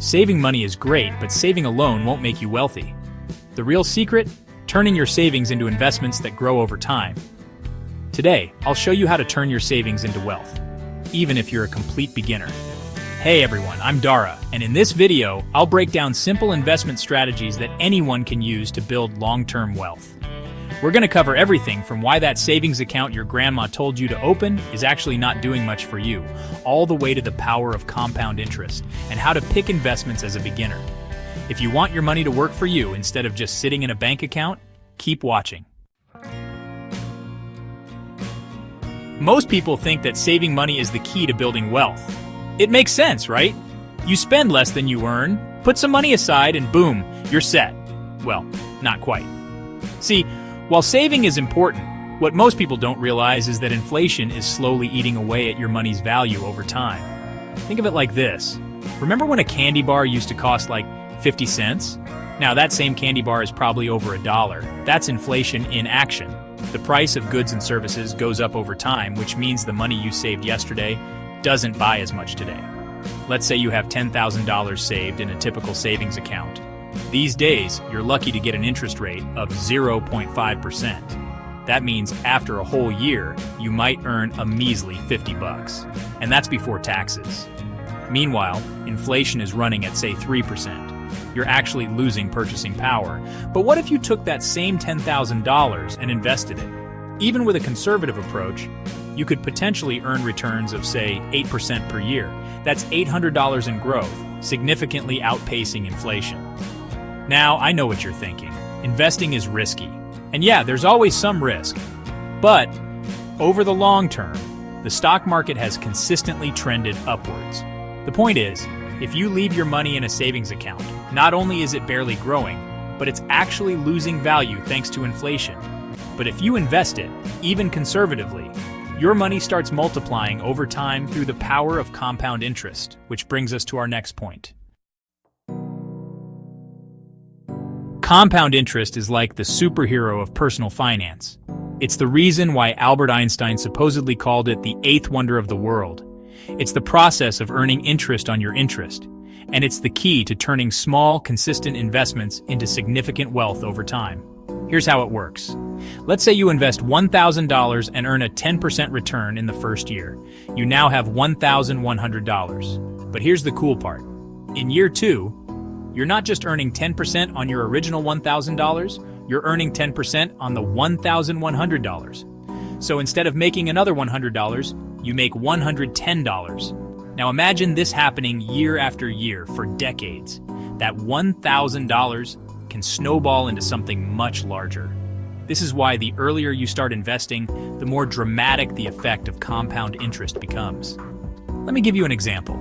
Saving money is great, but saving alone won't make you wealthy. The real secret? Turning your savings into investments that grow over time. Today, I'll show you how to turn your savings into wealth, even if you're a complete beginner. Hey everyone, I'm Dara, and in this video, I'll break down simple investment strategies that anyone can use to build long-term wealth. We're going to cover everything from why that savings account your grandma told you to open is actually not doing much for you, all the way to the power of compound interest, and how to pick investments as a beginner. If you want your money to work for you instead of just sitting in a bank account, keep watching. Most people think that saving money is the key to building wealth. It makes sense, right? You spend less than you earn, put some money aside, and boom, you're set. Well, not quite. See, while saving is important, what most people don't realize is that inflation is slowly eating away at your money's value over time. Think of it like this. Remember when a candy bar used to cost like 50 cents? Now that same candy bar is probably over $1. That's inflation in action. The price of goods and services goes up over time, which means the money you saved yesterday doesn't buy as much today. Let's say you have $10,000 saved in a typical savings account. These days, you're lucky to get an interest rate of 0.5%. That means after a whole year, you might earn a measly $50, and that's before taxes. Meanwhile, inflation is running at, say, 3%. You're actually losing purchasing power. But what if you took that same $10,000 and invested it? Even with a conservative approach, you could potentially earn returns of, say, 8% per year. That's $800 in growth, significantly outpacing inflation. Now, I know what you're thinking. Investing is risky. And yeah, there's always some risk. But over the long term, the stock market has consistently trended upwards. The point is, if you leave your money in a savings account, not only is it barely growing, but it's actually losing value thanks to inflation. But if you invest it, even conservatively, your money starts multiplying over time through the power of compound interest, which brings us to our next point. Compound interest is like the superhero of personal finance. It's the reason why Albert Einstein supposedly called it the eighth wonder of the world. It's the process of earning interest on your interest, and it's the key to turning small, consistent investments into significant wealth over time. Here's how it works. Let's say you invest $1,000 and earn a 10% return in the first year. You now have $1,100. But here's the cool part. In year 2, you're not just earning 10% on your original $1,000, you're earning 10% on the $1,100. So instead of making another $100, you make $110. Now imagine this happening year after year for decades. That $1,000 can snowball into something much larger. This is why the earlier you start investing, the more dramatic the effect of compound interest becomes. Let me give you an example.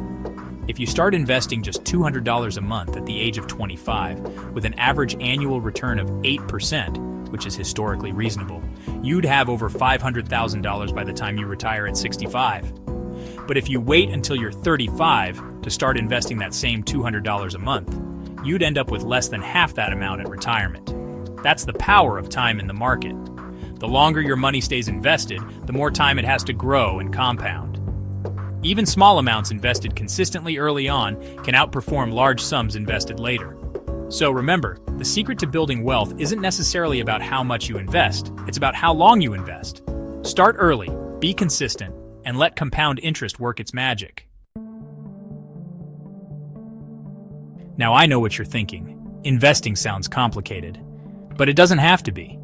If you start investing just $200 a month at the age of 25, with an average annual return of 8%, which is historically reasonable, you'd have over $500,000 by the time you retire at 65. But if you wait until you're 35 to start investing that same $200 a month, you'd end up with less than half that amount at retirement. That's the power of time in the market. The longer your money stays invested, the more time it has to grow and compound. Even small amounts invested consistently early on can outperform large sums invested later. So remember, the secret to building wealth isn't necessarily about how much you invest, it's about how long you invest. Start early, be consistent, and let compound interest work its magic. Now I know what you're thinking. Investing sounds complicated. But it doesn't have to be.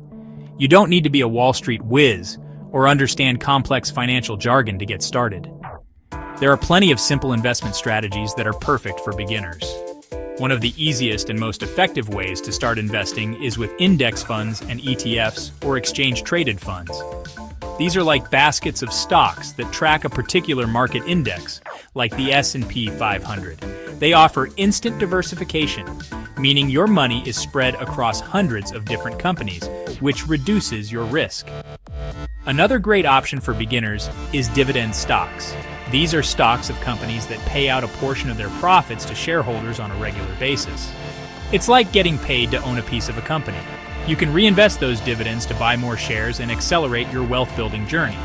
You don't need to be a Wall Street whiz or understand complex financial jargon to get started. There are plenty of simple investment strategies that are perfect for beginners. One of the easiest and most effective ways to start investing is with index funds and ETFs or exchange-traded funds. These are like baskets of stocks that track a particular market index, like the S&P 500. They offer instant diversification, meaning your money is spread across hundreds of different companies, which reduces your risk. Another great option for beginners is dividend stocks. These are stocks of companies that pay out a portion of their profits to shareholders on a regular basis. It's like getting paid to own a piece of a company. You can reinvest those dividends to buy more shares and accelerate your wealth-building journey.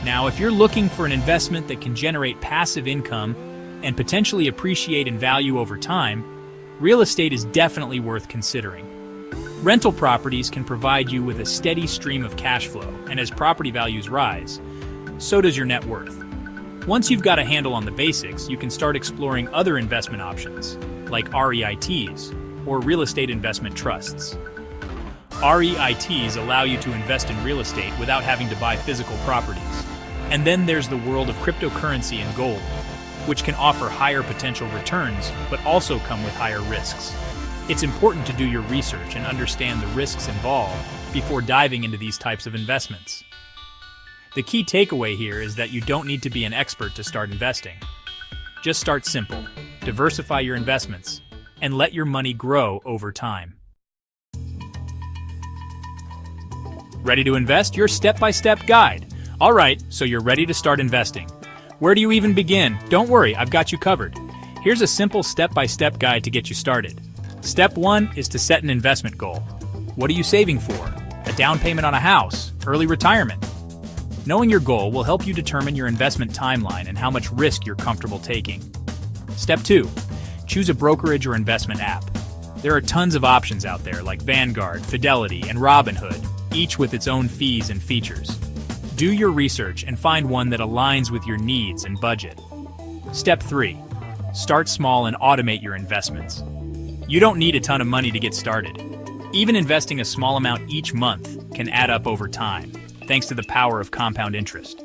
Now, if you're looking for an investment that can generate passive income and potentially appreciate in value over time, real estate is definitely worth considering. Rental properties can provide you with a steady stream of cash flow, and as property values rise, so does your net worth. Once you've got a handle on the basics, you can start exploring other investment options, like REITs, or real estate investment trusts. REITs allow you to invest in real estate without having to buy physical properties. And then there's the world of cryptocurrency and gold, which can offer higher potential returns, but also come with higher risks. It's important to do your research and understand the risks involved before diving into these types of investments. The key takeaway here is that you don't need to be an expert to start investing. Just start simple, diversify your investments, and let your money grow over time. Ready to invest? Your step-by-step guide. All right, so you're ready to start investing. Where do you even begin? Don't worry, I've got you covered. Here's a simple step-by-step guide to get you started. Step 1 is to set an investment goal. What are you saving for? A down payment on a house? Early retirement? Knowing your goal will help you determine your investment timeline and how much risk you're comfortable taking. Step 2. Choose a brokerage or investment app. There are tons of options out there like Vanguard, Fidelity, and Robinhood, each with its own fees and features. Do your research and find one that aligns with your needs and budget. Step 3. Start small and automate your investments. You don't need a ton of money to get started. Even investing a small amount each month can add up over time, thanks to the power of compound interest.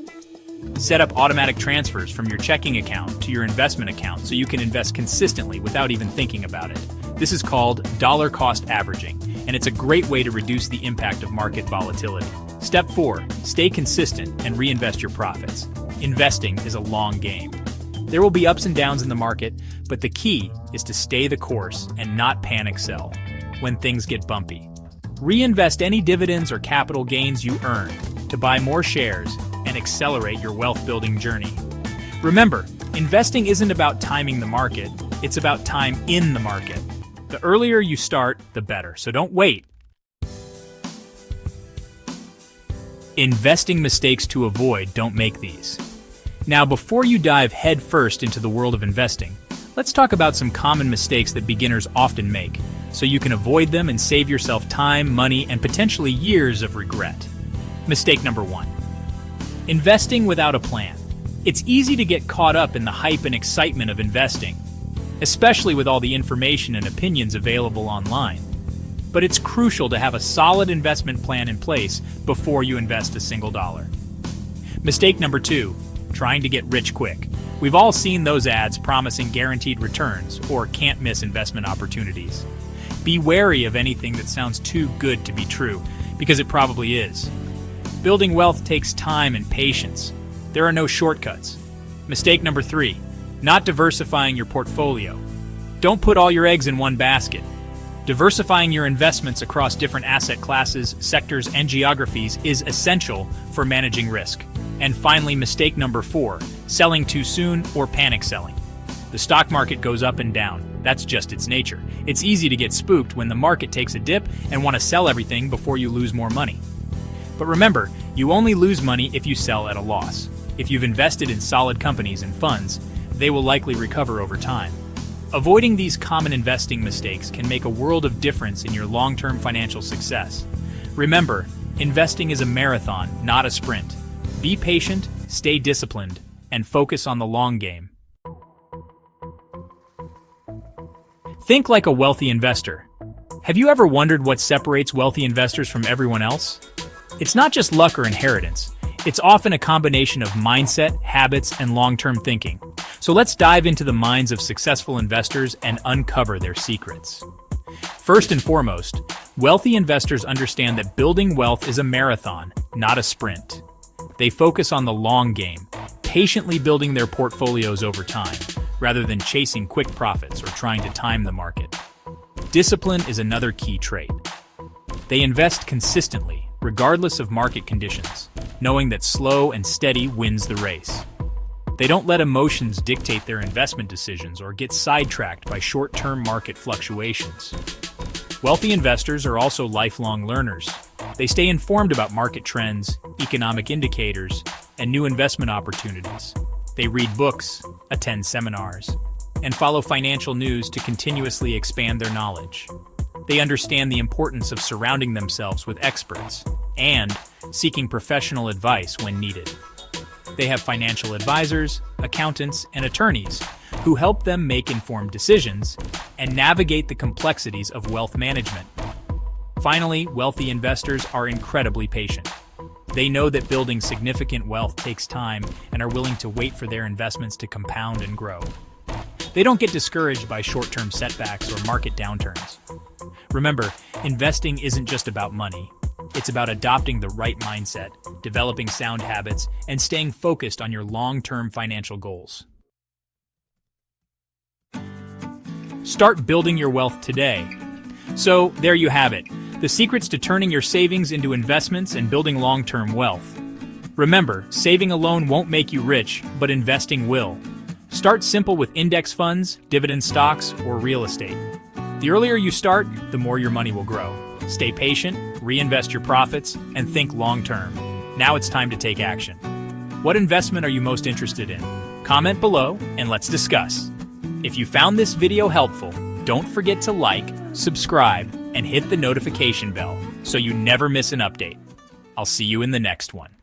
Set up automatic transfers from your checking account to your investment account so you can invest consistently without even thinking about it. This is called dollar cost averaging, and it's a great way to reduce the impact of market volatility. Step 4. Stay consistent and reinvest your profits. Investing is a long game. There will be ups and downs in the market, but the key is to stay the course and not panic sell when things get bumpy. Reinvest any dividends or capital gains you earn to buy more shares and accelerate your wealth-building journey. Remember, investing isn't about timing the market, it's about time in the market. The earlier you start, the better, so don't wait. Investing mistakes to avoid, don't make these. Now, before you dive headfirst into the world of investing, let's talk about some common mistakes that beginners often make, so you can avoid them and save yourself time, money, and potentially years of regret. Mistake number 1. Investing without a plan. It's easy to get caught up in the hype and excitement of investing, especially with all the information and opinions available online. But it's crucial to have a solid investment plan in place before you invest a single dollar. Mistake number 2. Trying to get rich quick. We've all seen those ads promising guaranteed returns or can't-miss investment opportunities. Be wary of anything that sounds too good to be true, because it probably is. Building wealth takes time and patience. There are no shortcuts. Mistake number 3. Not diversifying your portfolio. Don't put all your eggs in one basket. Diversifying your investments across different asset classes, sectors, and geographies is essential for managing risk. And finally, mistake number 4, selling too soon or panic selling. The stock market goes up and down. That's just its nature. It's easy to get spooked when the market takes a dip and want to sell everything before you lose more money. But remember, you only lose money if you sell at a loss. If you've invested in solid companies and funds, they will likely recover over time. Avoiding these common investing mistakes can make a world of difference in your long-term financial success. Remember, investing is a marathon, not a sprint. Be patient, stay disciplined, and focus on the long game. Think like a wealthy investor. Have you ever wondered what separates wealthy investors from everyone else? It's not just luck or inheritance. It's often a combination of mindset, habits, and long-term thinking. So let's dive into the minds of successful investors and uncover their secrets. First and foremost, wealthy investors understand that building wealth is a marathon, not a sprint. They focus on the long game, patiently building their portfolios over time, rather than chasing quick profits or trying to time the market. Discipline is another key trait. They invest consistently, regardless of market conditions, knowing that slow and steady wins the race. They don't let emotions dictate their investment decisions or get sidetracked by short-term market fluctuations. Wealthy investors are also lifelong learners. They stay informed about market trends, economic indicators, and new investment opportunities. They read books, attend seminars, and follow financial news to continuously expand their knowledge. They understand the importance of surrounding themselves with experts and seeking professional advice when needed. They have financial advisors, accountants, and attorneys who help them make informed decisions and navigate the complexities of wealth management. Finally, wealthy investors are incredibly patient. They know that building significant wealth takes time and are willing to wait for their investments to compound and grow. They don't get discouraged by short-term setbacks or market downturns. Remember, investing isn't just about money. It's about adopting the right mindset, developing sound habits, and staying focused on your long-term financial goals. Start building your wealth today. So, there you have it. The secrets to turning your savings into investments and building long-term wealth. Remember, saving alone won't make you rich, but investing will. Start simple with index funds, dividend stocks, or real estate. The earlier you start, the more your money will grow. Stay patient, reinvest your profits, and think long-term. Now it's time to take action. What investment are you most interested in? Comment below and let's discuss. If you found this video helpful, don't forget to like, subscribe, and hit the notification bell so you never miss an update. I'll see you in the next one.